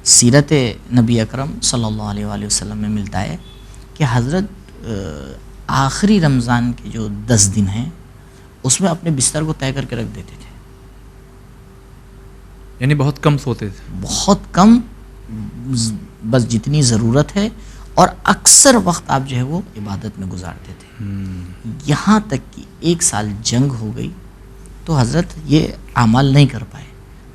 سیرت نبی اکرم صلی اللہ علیہ وآلہ وسلم میں ملتا ہے کہ حضرت آخری رمضان کے جو 10 دن ہیں اس میں اپنے بستر کو طے کر کے رکھ دیتے تھے. یعنی بہت کم سوتے تھے. بہت کم، بس جتنی ضرورت ہے، اور اکثر وقت آپ جو ہے وہ عبادت میں گزارتے تھے. یہاں تک کہ 1 سال جنگ ہو گئی تو حضرت یہ اعمال نہیں کر پائے،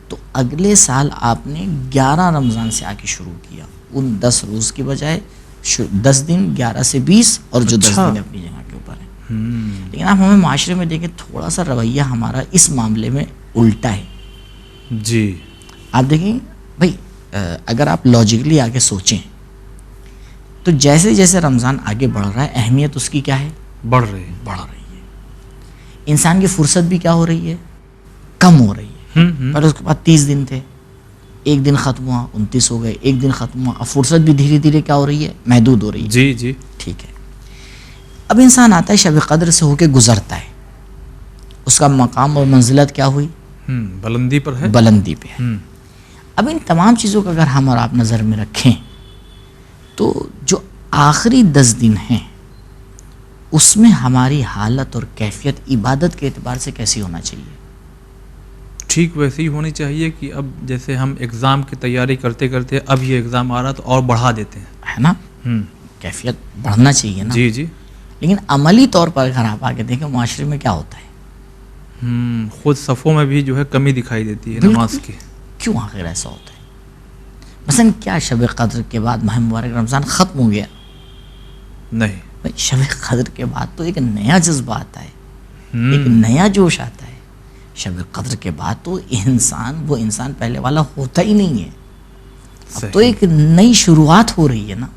تو اگلے سال آپ نے 11 رمضان سے آ کے شروع کیا. ان 10 روز کی بجائے 10 دن 11 سے 20 اور جو 10 دن اپنی جگہ کے اوپر ہے. لیکن آپ ہمیں معاشرے میں دیکھیں تھوڑا سا رویہ ہمارا اس معاملے میں الٹا ہے. جی آپ دیکھیں بھائی، اگر آپ لاجیکلی آگے سوچیں تو جیسے جیسے رمضان آگے بڑھ رہا ہے اہمیت اس کی کیا ہے؟ بڑھ رہی ہے. انسان کی فرصت بھی کیا ہو رہی ہے؟ کم ہو رہی ہے. پہلے اس کے بعد 30 دن تھے، 1 دن ختم ہوا 29 ہو گئے، 1 دن ختم ہوا. اب فرصت بھی دھیرے دھیرے کیا ہو رہی ہے؟ محدود ہو رہی ہے. جی جی ٹھیک ہے. اب انسان آتا ہے شب قدر سے ہو کے گزرتا ہے، اس کا مقام اور منزلت کیا ہوئی؟ بلندی پر ہے، بلندی پہ ہے. اب ان تمام چیزوں کو اگر ہم اور آپ نظر میں رکھیں تو جو آخری 10 دن ہیں اس میں ہماری حالت اور کیفیت عبادت کے اعتبار سے کیسی ہونا چاہیے؟ ٹھیک ویسے ہی ہونی چاہیے کہ اب جیسے ہم ایگزام کی تیاری کرتے کرتے اب یہ ایگزام آ رہا تو اور بڑھا دیتے ہیں، ہے نا؟ کیفیت بڑھنا چاہیے نا. جی جی. لیکن عملی طور پر اگر آپ آگے دیکھیں معاشرے میں کیا ہوتا ہے، خود صفوں میں بھی جو ہے کمی دکھائی دیتی ہے نماز کی. کیوں آخر ایسا ہوتا ہے؟ مثلا کیا شب قدر کے بعد ماہ مبارک رمضان ختم ہو گیا؟ نہیں، شب قدر کے بعد تو ایک نیا جذبہ آتا ہے، ایک نیا جوش آتا ہے. شب قدر کے بعد تو وہ انسان پہلے والا ہوتا ہی نہیں ہے. اب تو ایک نئی شروعات ہو رہی ہے نا،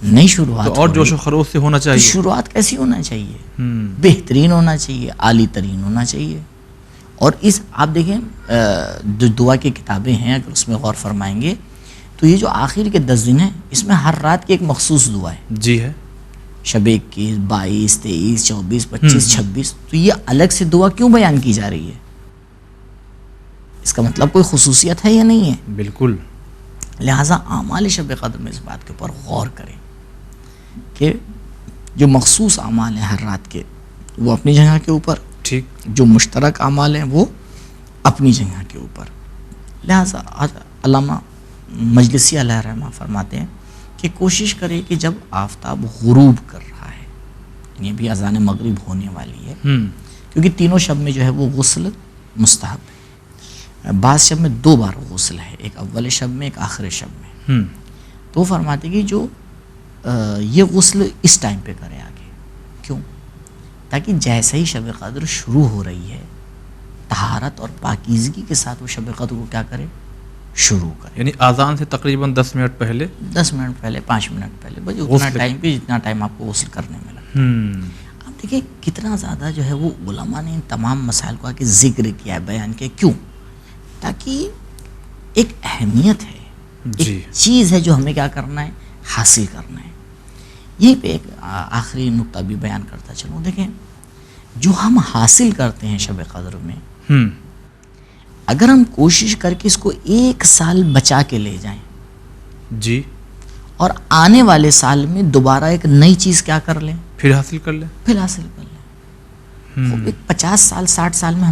نئی شروعات تو اور جوش و خروش سے ہونا چاہیے. شروعات کیسی ہونا چاہیے؟ بہترین ہونا چاہیے، عالی ترین ہونا چاہیے. اور آپ دیکھیں جو دعا کی کتابیں ہیں اگر اس میں غور فرمائیں گے تو یہ جو آخر کے 10 دن ہیں اس میں ہر رات کی ایک مخصوص دعا ہے. جی ہے. شب 21 22 23 24 25 26 تو یہ الگ سے دعا کیوں بیان کی جا رہی ہے؟ اس کا مطلب کوئی خصوصیت ہے یا نہیں ہے؟ بالکل. لہٰذا اعمال شب قدر میں اس بات کے اوپر غور کریں کہ جو مخصوص اعمال ہیں ہر رات کے وہ اپنی جگہ کے اوپر، ٹھیک، جو مشترک اعمال ہیں وہ اپنی جگہ کے اوپر. لہٰذا علامہ مجلسی علیہ رحمہ فرماتے ہیں کہ کوشش کرے کہ جب آفتاب غروب کر رہا ہے، یہ بھی اذان مغرب ہونے والی ہے، کیونکہ تینوں شب میں جو ہے وہ غسل مستحب ہے. بعض شب میں 2 بار غسل ہے، ایک اول شب میں ایک آخر شب میں. تو وہ فرماتے کہ جو یہ غسل اس ٹائم پہ کرے آگے. کیوں؟ تاکہ جیسے ہی شب قدر شروع ہو رہی ہے طہارت اور پاکیزگی کے ساتھ وہ شب قدر کو کیا کرے؟ شروع کرے. یعنی اذان سے تقریباً 10 منٹ پہلے، 10 منٹ پہلے، 5 منٹ پہلے، بس اتنا ٹائم پہ جتنا ٹائم آپ کو غسل کرنے میں لگتا ہے. اب دیکھیں کتنا زیادہ جو ہے وہ علماء نے ان تمام مسائل کو آگے ذکر کیا ہے، بیان کیا. کیوں؟ تاکہ ایک اہمیت ہے، ایک چیز ہے جو ہمیں کیا کرنا ہے؟ حاصل کرنا ہے. یہیں پہ ایک آخری نقطہ بھی بیان کرتا چلوں. دیکھیں جو ہم حاصل کرتے ہیں شب قدر میں، اگر ہم کوشش کر کے اس کو 1 سال بچا کے لے جائیں جی، اور آنے والے سال میں دوبارہ ایک نئی چیز کیا کر لیں؟ پھر حاصل کر لیں. 50 سال 60 سال میں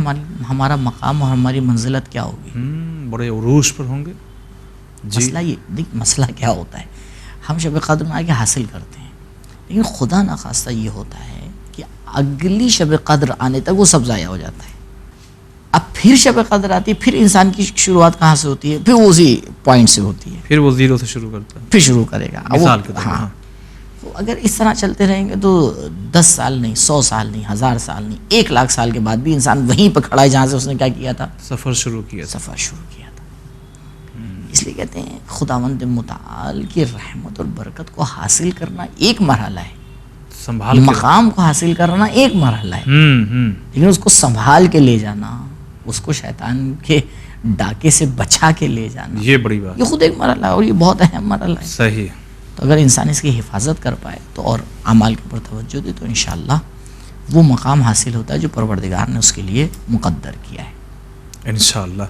ہمارا مقام اور ہماری منزلت کیا ہوگی؟ بڑے عروج پر ہوں گے. مسئلہ کیا ہوتا ہے؟ ہم شب قدر میں آگے حاصل کرتے ہیں، لیکن خدا نخواستہ یہ ہوتا ہے کہ اگلی شب قدر آنے تک وہ سب ضائع ہو جاتا ہے. اب پھر شب قدر آتی ہے، پھر انسان کی شروعات کہاں سے ہوتی ہے؟ پھر وہ اسی پوائنٹ سے ہوتی ہے، پھر وہ 0 سے شروع کرتا ہے، پھر شروع کرے گا. مثال کے طور پر. تو اگر اس طرح چلتے رہیں گے تو 10 سال نہیں، 100 سال نہیں، 1000 سال نہیں، 1 لاکھ سال کے بعد بھی انسان وہیں پہ کھڑا ہے جہاں سے اس نے کیا کیا تھا؟ سفر شروع کیا تھا. اس لیے کہتے ہیں خداوند متعال کی رحمت اور برکت کو حاصل کرنا ایک مرحلہ ہے، مقام کو حاصل کرنا ایک مرحلہ ہے، لیکن اس کو سنبھال کے لے جانا، اس کو شیطان کے ڈاکے سے بچا کے لے جانا، یہ بڑی بات، یہ خود ایک مرحلہ ہے اور یہ بہت اہم مرحلہ ہے. صحیح. تو اگر انسان اس کی حفاظت کر پائے تو اور اعمال کے اوپر توجہ دے تو انشاءاللہ وہ مقام حاصل ہوتا ہے جو پروردگار نے اس کے لیے مقدر کیا ہے. انشاءاللہ.